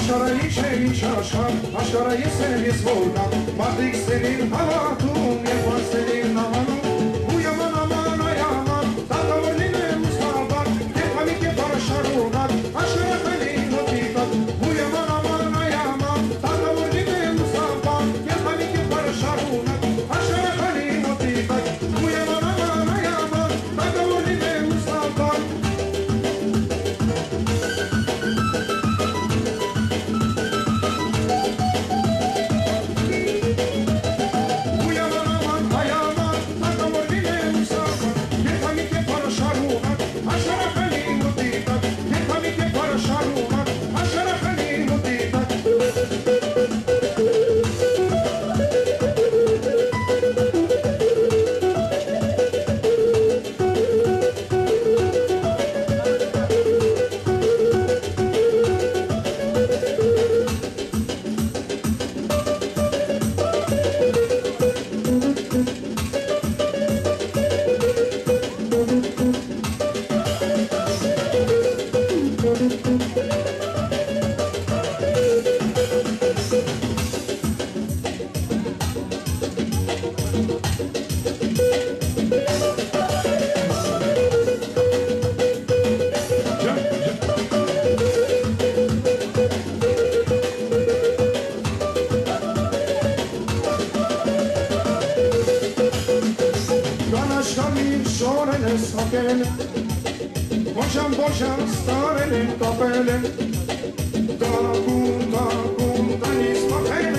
Աշխարհի շերի շաշխար, աշխարհի սերիս որգան, մարդիկ սերին հավատում, և վասերին նամանում, ու yaman aman ay aman, տակավոր լինեմ ուսկաբար, և համիկ և բարաշարունակ, աշխարհախելին հոտիկակ, ու yaman aman ay aman, տակավոր լինեմ ուսկաբար, և համիկ և բարաշարունակ, աշխարհախելին հոտիկակ, ու yaman aman ay aman, տակավոր լինեմ ուսկաբար, Boşan boşan starele kapele, takun takun tanis mahele.